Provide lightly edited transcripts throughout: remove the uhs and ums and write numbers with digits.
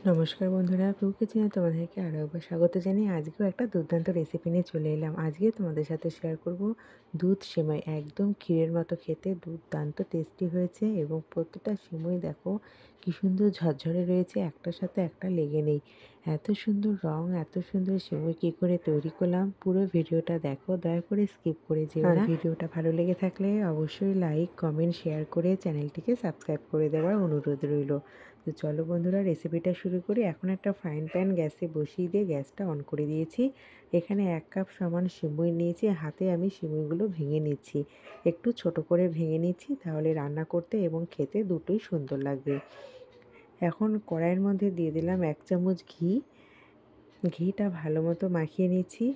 নমস্কার বন্ধুরা, প্রভু কিচেনে তোমাদেরকে আরও একবার স্বাগত জানিয়ে আজকেও একটা দুর্দান্ত রেসিপি নিয়ে চলে এলাম। আজকে তোমাদের সাথে শেয়ার করব দুধ সেমাই। একদম ক্ষীরের মতো খেতে দুর্দান্ত টেস্টি হয়েছে এবং প্রত্যেকটা সেমাই দেখো কি সুন্দর ঝরঝরে রয়েছে, একটার সাথে একটা লেগে নেই। এত সুন্দর রং, এত সুন্দর সেমাই কী করে তৈরি করলাম পুরো ভিডিওটা দেখো, দয়া করে স্কিপ করে যেও না। ভিডিওটা ভালো লেগে থাকলে অবশ্যই লাইক, কমেন্ট, শেয়ার করে চ্যানেলটিকে সাবস্ক্রাইব করে দেওয়ার অনুরোধ রইল। তো চলো বন্ধুরা, রেসিপিটা শুরু করি। এখন একটা ফ্রাইং প্যান গ্যাসে বসিয়ে দিয়ে গ্যাসটা অন করে দিয়েছি। এখানে 1 কাপ সমান সিমুই নিয়েছি, হাতে আমি সিমুইগুলো ভেঙে নিচ্ছি। একটু ছোট করে ভেঙে নিচ্ছি, তাহলে রান্না করতে এবং খেতে দুটোই সুন্দর লাগবে। এখন কড়াইয়ের মধ্যে দিয়ে দিলাম 1 চামচ ঘি। ঘিটা ভালো মতো মাখিয়ে নিচ্ছি।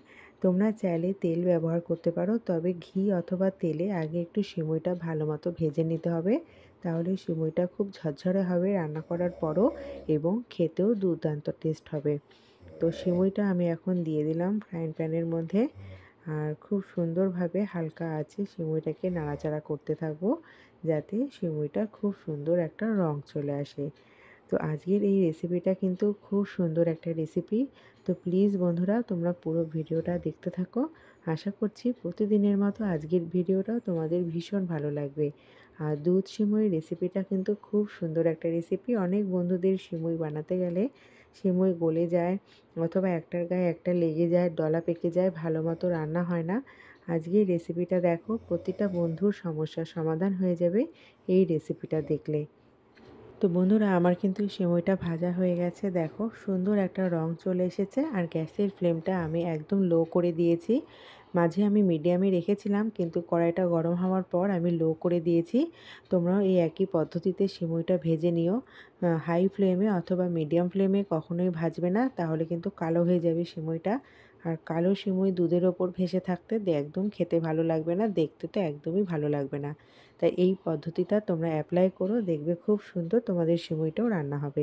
তোমরা চাইলে তেল ব্যবহার করতে পারো, তবে ঘি অথবা তেলে আগে একটু সিমুইটা ভালো মতো ভেজে নিতে হবে, তাহলে সিমুইটা খুব ঝরঝরে হবে রান্না করার পরও এবং খেতেও দুর্দান্ত টেস্ট হবে। তো সিমুইটা আমি এখন দিয়ে দিলাম ফ্রাইং প্যানের মধ্যে, আর খুব সুন্দরভাবে হালকা আঁচে সিমুইটাকে নাড়াচাড়া করতে থাকবো, যাতে সিমুইটা খুব সুন্দর একটা রং চলে আসে। তো আজকের এই রেসিপিটা কিন্তু খুব সুন্দর একটা রেসিপি। তো প্লিজ বন্ধুরা, তোমরা পুরো ভিডিওটা দেখতে থাকো। আশা করছি প্রতিদিনের মতো আজকের ভিডিওটাও তোমাদের ভীষণ ভালো লাগবে। আর দুধ সিমুই রেসিপিটা কিন্তু খুব সুন্দর একটা রেসিপি। অনেক বন্ধুদের সিমুই বানাতে গেলে সিমুই গলে যায় অথবা একটার গায়ে একটা লেগে যায়, দলা পেকে যায়, ভালো মতো রান্না হয় না। আজকের রেসিপিটা দেখো, প্রতিটা বন্ধুর সমস্যার সমাধান হয়ে যাবে এই রেসিপিটা দেখলে। তো বন্ধুরা, আমার কিন্তু সেমাইটা ভাজা হয়ে গেছে, দেখো সুন্দর একটা রং চলে এসেছে। আর গ্যাসের ফ্লেমটা আমি একদম লো করে দিয়েছি। মাঝে আমি মিডিয়ামে রেখেছিলাম, কিন্তু কড়াইটা গরম হওয়ার পর আমি লো করে দিয়েছি। তোমরাও এই একই পদ্ধতিতে সেমাইটা ভেজে নিও। হাই ফ্লেমে অথবা মিডিয়াম ফ্লেমে কখনোই ভাজবে না, তাহলে কিন্তু কালো হয়ে যাবে সেমাইটা। আর কালো সেমাই দুধের ওপর ভেসে থাকতে একদম খেতে ভালো লাগবে না, দেখতে তো একদমই ভালো লাগবে না। তাই এই পদ্ধতিটা তোমরা অ্যাপ্লাই করো, দেখবে খুব সুন্দর তোমাদের সিমুইটাও রান্না হবে।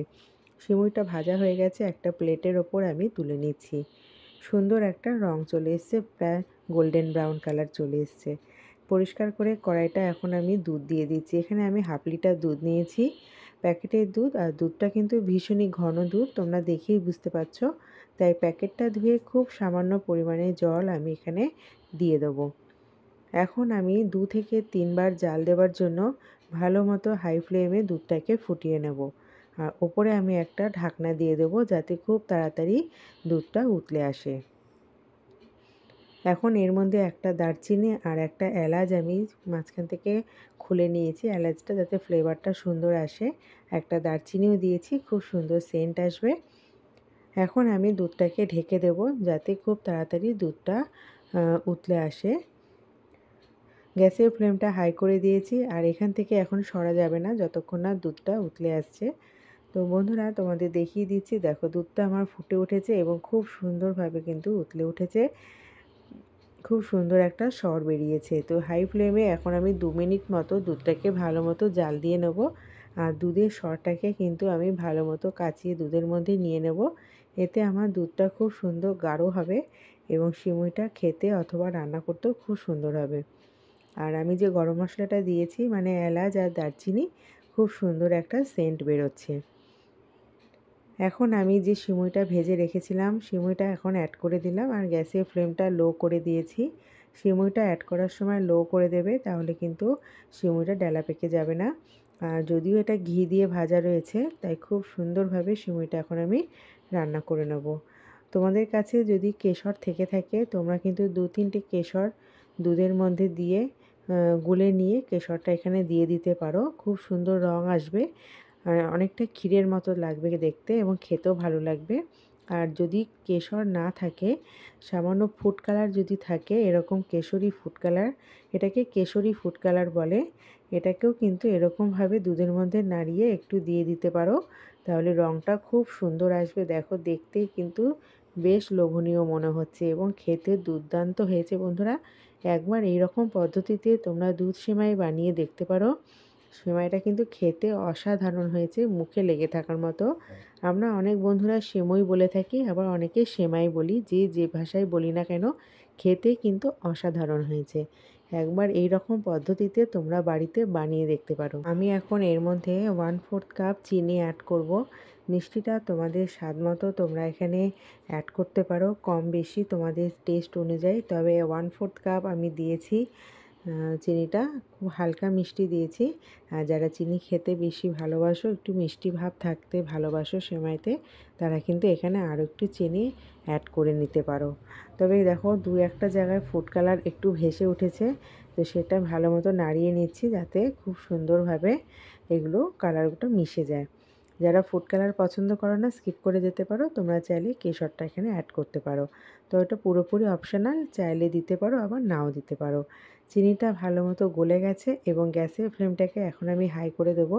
সিমুইটা ভাজা হয়ে গেছে, একটা প্লেটের ওপর আমি তুলে নিচ্ছি। সুন্দর একটা রং চলে এসছে, প্রায় গোল্ডেন ব্রাউন কালার চলে এসছে। পরিষ্কার করে কড়াইটা এখন আমি দুধ দিয়ে দিচ্ছি। এখানে আমি হাফ লিটার দুধ নিয়েছি, প্যাকেটের দুধ। আর দুধটা কিন্তু ভীষণই ঘন দুধ, তোমরা দেখেই বুঝতে পারছো। তাই প্যাকেটটা ধুয়ে খুব সামান্য পরিমাণে জল আমি এখানে দিয়ে দেবো। এখন আমি 2 থেকে 3 বার জাল দেওয়ার জন্য ভালো মতো হাই ফ্লেমে দুধটাকে ফুটিয়ে নেব। আর ওপরে আমি একটা ঢাকনা দিয়ে দেবো, যাতে খুব তাড়াতাড়ি দুধটা উতলে আসে। এখন এর মধ্যে একটা দারচিনি আর একটা এলাচ আমি মাঝখান থেকে খুলে নিয়েছি, এলাচটা যাতে ফ্লেভারটা সুন্দর আসে। একটা দারচিনিও দিয়েছি, খুব সুন্দর সেন্ট আসবে। এখন আমি দুধটাকে ঢেকে দেব, যাতে খুব তাড়াতাড়ি দুধটা উতলে আসে। গ্যাসের ফ্লেমটা হাই করে দিয়েছি, আর এখান থেকে এখন সরা যাবে না যতক্ষণ না দুধটা উতলে আসছে। তো বন্ধুরা, তোমাদের দেখিয়ে দিচ্ছি, দেখো দুধটা আমার ফুটে উঠেছে এবং খুব সুন্দরভাবে কিন্তু উতলে উঠেছে। খুব সুন্দর একটা সর বেরিয়েছে। তো হাই ফ্লেমে এখন আমি 2 মিনিট মতো দুধটাকে ভালো মতো জাল দিয়ে নেব। আর দুধের সরটাকে কিন্তু আমি ভালো মতো কাচিয়ে দুধের মধ্যে নিয়ে নেব। এতে আমার দুধটা খুব সুন্দর গাঢ় হবে এবং সিমুইটা খেতে অথবা রান্না করতেও খুব সুন্দর হবে। আর আমি যে গরম মশলাটা দিয়েছি, মানে এলাচ আর দারচিনি, খুব সুন্দর একটা সেন্ট বেরোচ্ছে। এখন আমি যে সিমুইটা ভেজে রেখেছিলাম, সিমুইটা এখন অ্যাড করে দিলাম, আর গ্যাসের ফ্লেমটা লো করে দিয়েছি। সিমুইটা অ্যাড করার সময় লো করে দেবে, তাহলে কিন্তু সিমুইটা ডেলা পেকে যাবে না। আর যদিও এটা ঘি দিয়ে ভাজা রয়েছে, তাই খুব সুন্দরভাবে সিমুইটা এখন আমি রান্না করে নেব। তোমাদের কাছে যদি কেশর থেকে থাকে, তোমরা কিন্তু 2-3টে কেশর দুধের মধ্যে দিয়ে গুলে নিয়ে কেশরটা এখানে দিয়ে দিতে পারো, খুব সুন্দর রং আসবে। আর অনেকটা ক্ষীরের মতো লাগবে দেখতে এবং খেতেও ভালো লাগবে। আর যদি কেশর না থাকে, সামান্য ফুড কালার যদি থাকে, এরকম কেশরি ফুড কালার, এটাকে কেশরি ফুড কালার বলে, এটাকেও কিন্তু এরকমভাবে দুধের মধ্যে নাড়িয়ে একটু দিয়ে দিতে পারো, তাহলে রঙটা খুব সুন্দর আসবে। দেখো দেখতেই কিন্তু বেশ লোভনীয় মনে হচ্ছে এবং খেতে দুর্দান্ত হয়েছে। বন্ধুরা, একবার এই রকম পদ্ধতিতে তোমরা দুধ সেমাই বানিয়ে দেখতে পারো। সেমাইটা কিন্তু খেতে অসাধারণ হয়েছে, মুখে লেগে থাকার মতো। আমরা অনেক বন্ধুরা সেমই বলে থাকি, আবার অনেকে সেমাই বলি, যে যে ভাষায় বলি না কেন, খেতে কিন্তু অসাধারণ হয়েছে। একবার এই রকম পদ্ধতিতে তোমরা বাড়িতে বানিয়ে দেখতে পারো। আমি এখন এর মধ্যে 1/4 কাপ চিনি অ্যাড করব। মিষ্টিটা তোমাদের স্বাদ মতো তোমরা এখানে অ্যাড করতে পারো, কম বেশি তোমাদের টেস্ট অনুযায়ী। তবে 1/4 কাপ আমি দিয়েছি চিনিটা, খুব হালকা মিষ্টি দিয়েছি। আর যারা চিনি খেতে বেশি ভালোবাসো, একটু মিষ্টি ভাব থাকতে ভালোবাসো সেমাইতে, তারা কিন্তু এখানে আরও একটু চিনি অ্যাড করে নিতে পারো। তবে দেখো 2-1টা জায়গায় ফুড কালার একটু ভেসে উঠেছে, তো সেটা ভালো মতো নাড়িয়ে নিচ্ছি যাতে খুব সুন্দরভাবে এগুলো কালারগুলো মিশে যায়। যারা ফুড কালার পছন্দ করো না, স্কিপ করে যেতে পারো। তোমরা চাইলে কেশরটা এখানে অ্যাড করতে পারো। তো এটা পুরোপুরি অপশনাল, চাইলে দিতে পারো আবার নাও দিতে পারো। চিনিটা ভালো মতো গলে গেছে এবং গ্যাসের ফ্লেমটাকে এখন আমি হাই করে দেবো,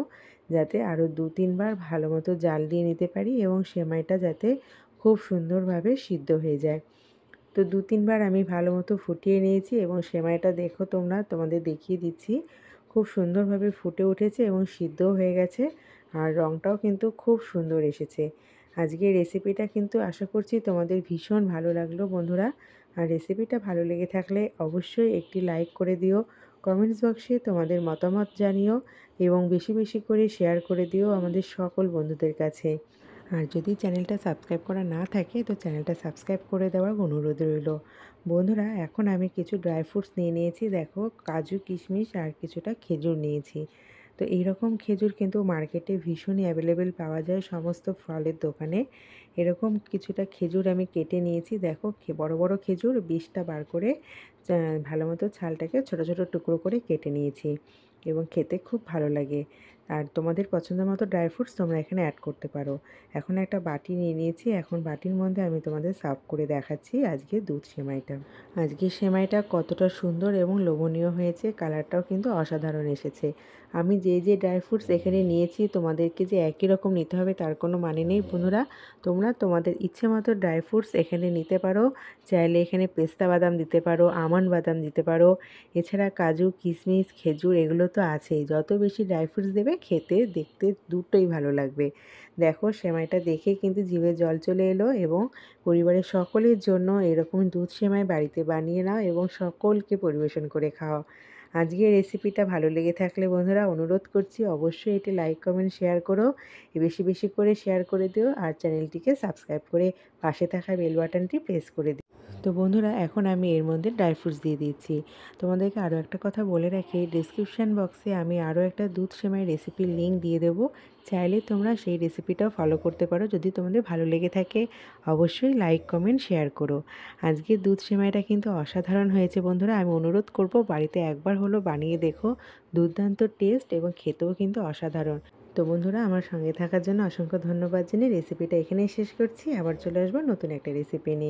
যাতে আরও 2-3 বার ভালো মতো জাল দিয়ে নিতে পারি এবং সেমাইটা যাতে খুব সুন্দরভাবে সিদ্ধ হয়ে যায়। তো 2-3 বার আমি ভালো মতো ফুটিয়ে নিয়েছি এবং সেমাইটা দেখো তোমরা, তোমাদের দেখিয়ে দিচ্ছি। খুব সুন্দরভাবে ফুটে উঠেছে এবং সিদ্ধও হয়ে গেছে, আর রঙটাও কিন্তু খুব সুন্দর এসেছে। আজকের রেসিপিটা কিন্তু আশা করছি তোমাদের ভীষণ ভালো লাগলো বন্ধুরা। আর রেসিপিটা ভালো লেগে থাকলে অবশ্যই একটি লাইক করে দিও, কমেন্টস বক্সে তোমাদের মতামত জানিও এবং বেশি বেশি করে শেয়ার করে দিও আমাদের সকল বন্ধুদের কাছে। আর যদি চ্যানেলটা সাবস্ক্রাইব করা না থাকে তো চ্যানেলটা সাবস্ক্রাইব করে দেওয়ার অনুরোধ রইল। বন্ধুরা, এখন আমি কিছু ড্রাই ফ্রুটস নিয়ে নিয়েছি, দেখো কাজু কিশমিশ আর কিছুটা খেজুর নিয়েছি। তো এইরকম খেজুর কিন্তু মার্কেটে ভীষণই অ্যাভেলেবেল পাওয়া যায় সমস্ত ফলের দোকানে। এরকম কিছুটা খেজুর আমি কেটে নিয়েছি, দেখো বড় বড় খেজুর 20টা বার করে ভালো মতো ছালটাকে ছোট ছোট টুকরো করে কেটে নিয়েছি এবং খেতে খুব ভালো লাগে। আর তোমাদের পছন্দ মতো ড্রাই ফ্রুটস তোমরা এখানে অ্যাড করতে পারো। এখন একটা বাটি নিয়ে নিয়েছি, এখন বাটির মধ্যে আমি তোমাদের সার্ভ করে দেখাচ্ছি আজকে দুধ সেমাইটা। আজকের সেমাইটা কতটা সুন্দর এবং লোভনীয় হয়েছে, কালারটাও কিন্তু অসাধারণ এসেছে। আমি যে ড্রাই ফ্রুটস এখানে নিয়েছি তোমাদেরকে যে একই রকম নিতে হবে তার কোনো মানে নেই বন্ধুরা। তোমরা তোমাদের ইচ্ছে মতো ড্রাই ফ্রুটস এখানে নিতে পারো। চাইলে এখানে পেস্তা বাদাম দিতে পারো, আমন্ড বাদাম দিতে পারো, এছাড়া কাজু কিশমিশ খেজুর এগুলো তো আছেই। যত বেশি ড্রাই ফ্রুটস দেবে খেতে দেখতে দুটোই ভালো লাগবে। দেখো সেমাইটা দেখে কিন্তু জিভে জল চলে এলো এবং পরিবারের সকলের জন্য এরকম দুধ সেমাই বাড়িতে বানিয়ে নাও এবং সকলকে পরিবেশন করে খাও। আজকের রেসিপিটা ভালো লেগে থাকলে বন্ধুরা অনুরোধ করছি অবশ্যই এটি লাইক কমেন্ট শেয়ার করো, বেশি বেশি করে শেয়ার করে দিও আর চ্যানেলটিকে সাবস্ক্রাইব করে পাশে থাকা বেল বাটনটি প্রেস করে দিও। তো বন্ধুরা, এখন আমি এর মধ্যে ড্রাই ফ্রুটস দিয়ে দিচ্ছি। তোমাদেরকে আরও একটা কথা বলে রাখি, ডিসক্রিপশান বক্সে আমি আরও একটা দুধ সেমাই রেসিপির লিঙ্ক দিয়ে দেবো, চাইলে তোমরা সেই রেসিপিটাও ফলো করতে পারো। যদি তোমাদের ভালো লেগে থাকে অবশ্যই লাইক কমেন্ট শেয়ার করো। আজকের দুধ সেমাইটা কিন্তু অসাধারণ হয়েছে বন্ধুরা, আমি অনুরোধ করব বাড়িতে একবার হলো বানিয়ে দেখো, দুর্দান্ত টেস্ট এবং খেতেও কিন্তু অসাধারণ। তো বন্ধুরা, আমার সঙ্গে থাকার জন্য অসংখ্য ধন্যবাদ জানিয়ে রেসিপিটা এখানেই শেষ করছি। আবার চলে আসবো নতুন একটা রেসিপি নিয়ে।